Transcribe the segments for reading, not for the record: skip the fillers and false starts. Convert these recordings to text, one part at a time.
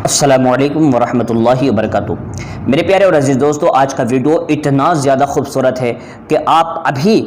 السلام علیکم ورحمۃ اللہ وبرکاتہ۔ میرے پیارے اور عزیز دوستو، آج کا ویڈیو اتنا زیادہ خوبصورت ہے کہ آپ ابھی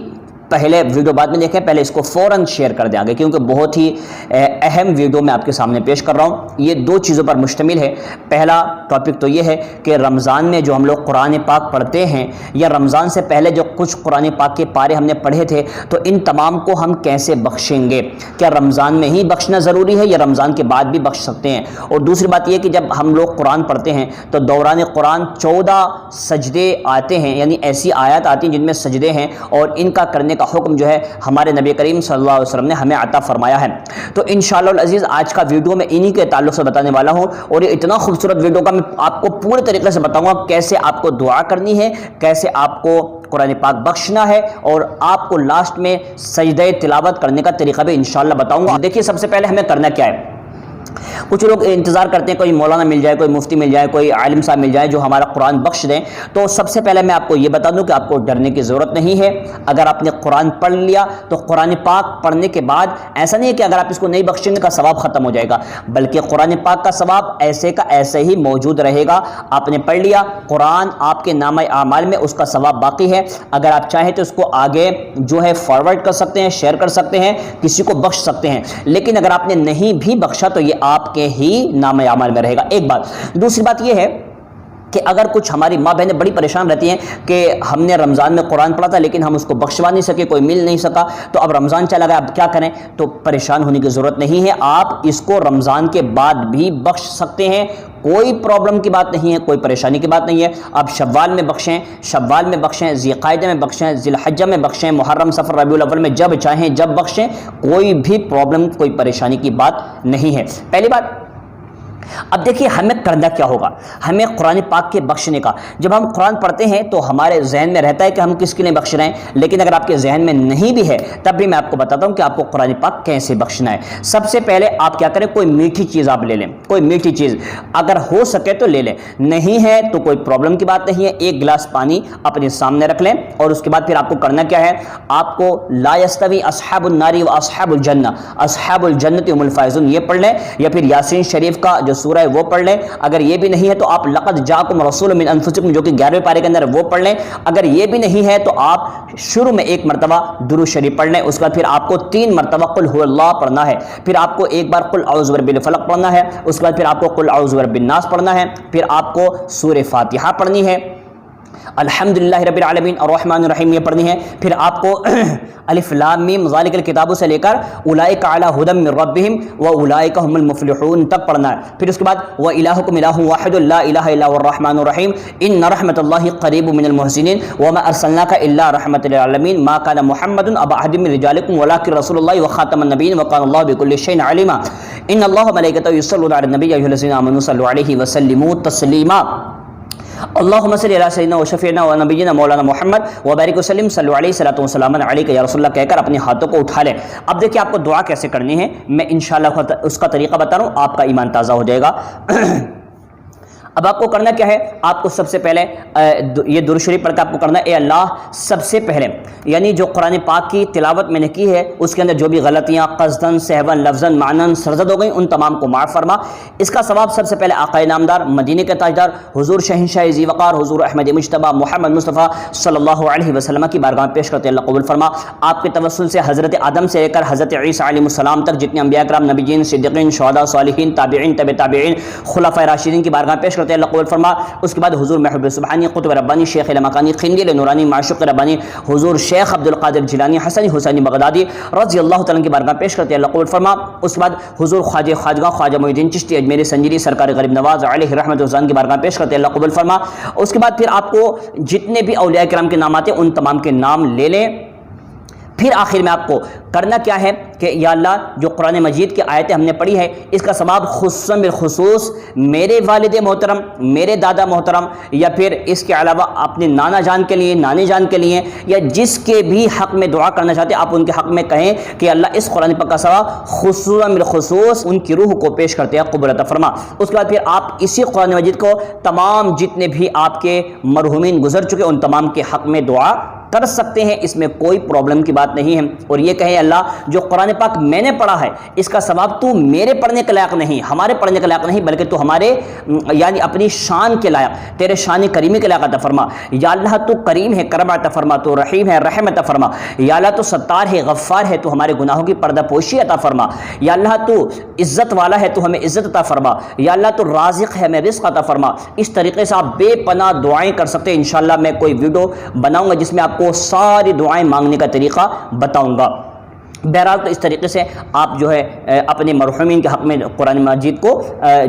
پہلے ویڈیو بعد میں دیکھیں، پہلے اس کو فوراً شیئر کر دیں آگے، کیونکہ بہت ہی اہم ویڈیو میں آپ کے سامنے پیش کر رہا ہوں۔ یہ دو چیزوں پر مشتمل ہے۔ پہلا ٹاپک تو یہ ہے کہ رمضان میں جو ہم لوگ قرآن پاک پڑھتے ہیں یا رمضان سے پہلے جو کچھ قرآن پاک کے پارے ہم نے پڑھے تھے، تو ان تمام کو ہم کیسے بخشیں گے؟ کیا رمضان میں ہی بخشنا ضروری ہے یا رمضان کے بعد بھی بخش سکتے ہیں؟ اور دوسری بات یہ کہ جب ہم لوگ قرآن پڑھتے ہیں تو دوران قرآن 14 سجدے آتے ہیں، یعنی ایسی آیات آتی ہیں جن میں سجدے ہیں، اور ان کا کرنے کا حکم جو ہے ہمارے نبی کریم صلی اللہ علیہ وسلم نے ہمیں عطا فرمایا ہے۔ تو انشاءاللہ العزیز آج کا ویڈیو میں انہی کے تعلق سے بتانے والا ہوں، اور یہ اتنا خوبصورت ویڈیو کا میں آپ کو پورے طریقے سے بتاؤں گا کیسے آپ کو دعا کرنی ہے، کیسے آپ کو قرآن پاک بخشنا ہے، اور آپ کو لاسٹ میں سجدہ تلاوت کرنے کا طریقہ بھی انشاءاللہ بتاؤں گا۔ دیکھیے سب سے پہلے ہمیں کرنا کیا ہے۔ کچھ لوگ انتظار کرتے ہیں کوئی مولانا مل جائے، کوئی مفتی مل جائے، کوئی عالم صاحب مل جائے جو ہمارا قرآن بخش دیں۔ تو سب سے پہلے میں آپ کو یہ بتا دوں کہ آپ کو ڈرنے کی ضرورت نہیں ہے۔ اگر آپ نے قرآن پڑھ لیا تو قرآن پاک پڑھنے کے بعد ایسا نہیں ہے کہ اگر آپ اس کو نہیں بخشیں گے کا ثواب ختم ہو جائے گا، بلکہ قرآن پاک کا ثواب ایسے کا ایسے ہی موجود رہے گا۔ آپ نے پڑھ لیا قرآن، آپ کے نامہ اعمال میں اس کا ثواب باقی ہے۔ اگر آپ چاہیں تو اس کو آگے جو ہے فارورڈ کر سکتے ہیں، شیئر کر سکتے ہیں، کسی کو بخش سکتے ہیں، لیکن اگر آپ نے نہیں بھی بخشا تو یہ آپ کے ہی نامہ اعمال میں رہے گا۔ ایک بات۔ دوسری بات یہ ہے کہ اگر کچھ ہماری ماں بہنیں بڑی پریشان رہتی ہیں کہ ہم نے رمضان میں قرآن پڑھا تھا لیکن ہم اس کو بخشوا نہیں سکے، کوئی مل نہیں سکا، تو اب رمضان چلا گیا، اب کیا کریں؟ تو پریشان ہونے کی ضرورت نہیں ہے، آپ اس کو رمضان کے بعد بھی بخش سکتے ہیں، کوئی پرابلم کی بات نہیں ہے، کوئی پریشانی کی بات نہیں ہے۔ آپ شوال میں بخشیں، شوال میں بخشیں، ذی القعدہ میں بخشیں، ذی الحجہ میں بخشیں، محرم، صفر، ربیع الاول میں جب چاہیں جب بخشیں، کوئی بھی پرابلم، کوئی پریشانی کی بات نہیں ہے۔ پہلی بات، اب دیکھیے ہمیں کرنا کیا ہوگا، ہمیں قرآن پاک کے بخشنے کا۔ جب ہم قرآن پڑھتے ہیں تو ہمارے ذہن میں رہتا ہے کہ ہم کس کے لیے بخش رہے ہیں، لیکن اگر آپ کے ذہن میں نہیں بھی ہے تب بھی میں آپ کو بتاتا ہوں کہ آپ کو قرآن پاک کیسے بخشنا ہے۔ سب سے پہلے آپ کیا کریں، کوئی میٹھی چیز آپ لے لیں، کوئی میٹھی چیز اگر ہو سکے تو لے لیں، نہیں ہے تو کوئی پرابلم کی بات نہیں ہے۔ ایک گلاس پانی اپنے سامنے رکھ لیں، اور اس کے بعد پھر آپ کو کرنا کیا ہے، آپ کو لا یستوی اصحاب النار و اصحاب الجنہ، اصحاب الجنۃ هم الفائزون یہ پڑھ لیں، یا پھر یاسین شریف کا جو سورہ ہے وہ پڑھ لیں۔ اگر یہ بھی نہیں ہے تو آپ لقد جاءکم رسول من انفسکم جو کہ 11ویں پارے کے اندر وہ پڑھ لیں۔ اگر یہ بھی نہیں ہے تو آپ شروع میں ایک مرتبہ درود شریف پڑھ لیں، اس کے بعد پھر آپ کو 3 مرتبہ قل هو اللہ پڑھنا ہے، پھر آپ کو ایک بار قل اعوذ برب الفلق پڑھنا ہے، اس کے بعد پھر آپ کو قل اعوذ برب الناس پڑھنا ہے، پھر آپ کو سورہ فاتحہ پڑھنی ہے، الحمدللہ رب العالمین الرحمن الرحیم یہ پڑھنی ہے، پھر آپ کو الف لام میم ذالک الکتاب سے لے کر اولئک علی ھدی من ربہم واولئک هم المفلحون تک پڑھنا ہے۔ پھر اس کے بعد والہکم الہ واحد لا الہ الا هو الرحمن الرحیم ان رحمت اللہ قریب من المحسنین وما ارسلناک الا رحمۃ للعالمین ما کان محمد ابا احد من رجالکم ولکن رسول اللہ وخاتم النبیین وکان اللہ بکل شیء علیما ان اللہ وملائکتہ یصلون علی النبی یا ایھا الذین آمنوا صلوا علیہ وسلموا تسلیما اللہم صلی علی سیدنا و شفیعنا و نبینا مولانا محمد وبارک وسلم صلی علیہ صلاۃ وسلام علیک یا رسول اللہ کہہ کر اپنے ہاتھوں کو اٹھا لیں۔ اب دیکھیں آپ کو دعا کیسے کرنی ہے، میں انشاءاللہ اس کا طریقہ بتا رہا ہوں، آپ کا ایمان تازہ ہو جائے گا۔ اب آپ کو کرنا کیا ہے، آپ کو سب سے پہلے یہ درود شریف پڑھ کے آپ کو کرنا ہے، اے اللہ سب سے پہلے یعنی جو قرآن پاک کی تلاوت میں نے کی ہے اس کے اندر جو بھی غلطیاں قصداً سہواً لفظاً معناً سرزد ہو گئیں ان تمام کو معاف فرما۔ اس کا ثواب سب سے پہلے آقائے نامدار مدینے کے تاجدار حضور شہنشاہ ذی وقار حضور احمد مجتبیٰ محمد مصطفیٰ صلی اللہ علیہ وسلم کی بارگاہ میں پیش کرتے اللہ قبول فرما۔ آپ کے توسل سے حضرت آدم سے لے کر حضرت عیسیٰ علیہ السلام تک جتنے انبیاء کرام، نبیین، صدیقین، شہداء، صالحین، تابعین، تبع تابعین، خلفائے راشدین کی بارگاہ میں پیش کرتے اللہ قبول فرما۔ اس کے بعد حضور محبوب سبحانی قطب ربانی شیخ لمکانی قندیل نورانی معشوق ربانی حضور شیخ عبد القادر جیلانی حسنی حسینی بغدادی رضی اللہ تعالیٰ کی بارگاہ پیش کرتے اللہ قبول فرما۔ اس کے بعد حضور خواجہ خواجگاہ خواجہ معین الدین چشتی اجمیری سنجری سرکار غریب نواز علیہ رحمت الرحمٰن کی بارگاہ پیش کرتے اللہ قبول فرما۔ اس کے بعد پھر آپ کو جتنے بھی اولیاء کرام کے نام آتے ہیں ان تمام کے نام لے لیں۔ پھر آخر میں آپ کو کرنا کیا ہے کہ یا اللہ جو قرآن مجید کی آیتیں ہم نے پڑھی ہے اس کا ثواب خصوصاً بالخصوص میرے والد محترم، میرے دادا محترم، یا پھر اس کے علاوہ اپنے نانا جان کے لیے، نانی جان کے لیے، یا جس کے بھی حق میں دعا کرنا چاہتے ہیں آپ ان کے حق میں کہیں کہ اللہ اس قرآن پاک کا ثواب خصوصاً بالخصوص ان کی روح کو پیش کرتے ہیں قبول عطا فرما۔ اس کے بعد پھر آپ اسی قرآن مجید کو تمام جتنے بھی آپ کے مرحومین گزر چکے ان تمام کے حق میں دعا کر سکتے ہیں، اس میں کوئی پرابلم کی بات نہیں ہے۔ اور یہ کہیں اللہ جو قرآن پاک میں نے پڑھا ہے اس کا ثواب تو میرے پڑھنے کے لائق نہیں، ہمارے پڑھنے کے لائق نہیں، بلکہ تو ہمارے یعنی اپنی شان کے لائق، تیرے شان کریمی کے لائق عطا فرما۔ یا اللہ تو کریم ہے، کرم عطا فرما، تو رحیم ہے، رحم عطا فرما۔ یا اللہ تو ستار ہے، غفار ہے، تو ہمارے گناہوں کی پردہ پوشی عطا فرما۔ یا اللہ تو عزت والا ہے، تو ہمیں عزت عطا فرما۔ یا اللہ تو رازق ہے، ہمیں رزق عطا فرما۔ اس طریقے سے آپ بے پناہ دعائیں کر سکتے ہیں۔ انشاءاللہ میں کوئی ویڈیو بناؤں گا جس میں آپ کو ساری دعائیں مانگنے کا طریقہ بتاؤں گا۔ بہرحال تو اس طریقے سے آپ جو ہے اپنے مرحومین کے حق میں قرآن مجید کو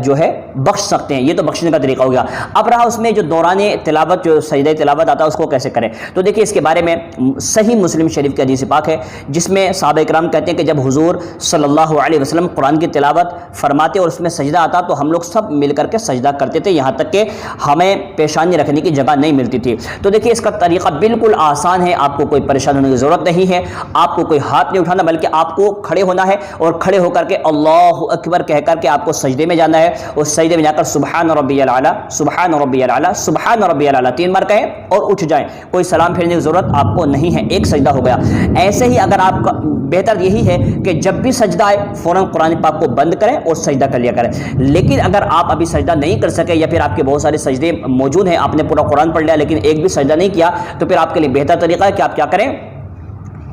جو ہے بخش سکتے ہیں۔ یہ تو بخشنے کا طریقہ ہو گیا۔ اب رہا اس میں جو دوران تلاوت جو سجدہ تلاوت آتا ہے اس کو کیسے کریں، تو دیکھیے اس کے بارے میں صحیح مسلم شریف کی حدیث پاک ہے جس میں صحابہ کرام کہتے ہیں کہ جب حضور صلی اللہ علیہ وسلم قرآن کی تلاوت فرماتے اور اس میں سجدہ آتا تو ہم لوگ سب مل کر کے سجدہ کرتے تھے، یہاں تک کہ ہمیں پیشانی رکھنے کی جگہ نہیں ملتی تھی۔ تو دیکھیے اس کا طریقہ بالکل آسان ہے، آپ کو کوئی پریشان ہونے کی ضرورت نہیں ہے، آپ کو کوئی ہاتھ نہیں اٹھانا، بلکہ آپ کو کھڑے ہونا ہے اور کھڑے ہو کر کے اللہ اکبر کہہ کر کے آپ کو سجدے میں جانا ہے، اور سجدے میں جا کر سبحان ربی الاعلیٰ، سبحان ربی الاعلیٰ، سبحان ربی الاعلیٰ 3 بار کہیں اور اٹھ جائیں۔ کوئی سلام پھیرنے کی ضرورت آپ کو نہیں ہے، ایک سجدہ ہو گیا۔ ایسے ہی اگر آپ کا بہتر یہی ہے کہ جب بھی سجدہ آئے فوراً قرآن پاک کو بند کریں اور سجدہ کر لیا کریں۔ لیکن اگر آپ ابھی سجدہ نہیں کر سکے یا پھر آپ کے بہت سارے سجدے موجود ہیں، آپ نے پورا قرآن پڑھ لیا لیکن ایک بھی سجدہ نہیں کیا، تو پھر آپ کے لیے بہتر طریقہ ہے کہ آپ کیا کریں،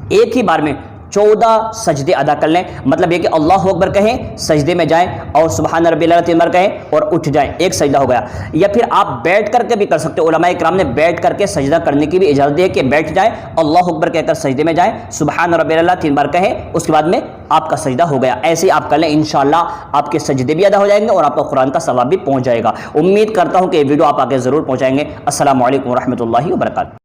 ایک ہی بار میں 14 سجدے ادا کر لیں۔ مطلب یہ کہ اللہ اکبر کہیں، سجدے میں جائیں اور سبحان ربی الاعلیٰ 3 بار کہیں اور اٹھ جائیں، ایک سجدہ ہو گیا۔ یا پھر آپ بیٹھ کر کے بھی کر سکتے ہیں، علماء کرام نے بیٹھ کر کے سجدہ کرنے کی بھی اجازت دی ہے کہ بیٹھ جائیں، اللہ اکبر کہہ کر سجدے میں جائیں، سبحان ربی الاعلیٰ 3 بار کہیں، اس کے بعد میں آپ کا سجدہ ہو گیا۔ ایسے ہی آپ کر لیں، انشاءاللہ آپ کے سجدے بھی ادا ہو جائیں گے اور آپ کو قرآن کا ثواب بھی پہنچ جائے گا۔ امید کرتا ہوں کہ یہ ویڈیو آپ آگے ضرور پہنچائیں گے۔ السلام علیکم ورحمۃ اللہ وبرکاتہ۔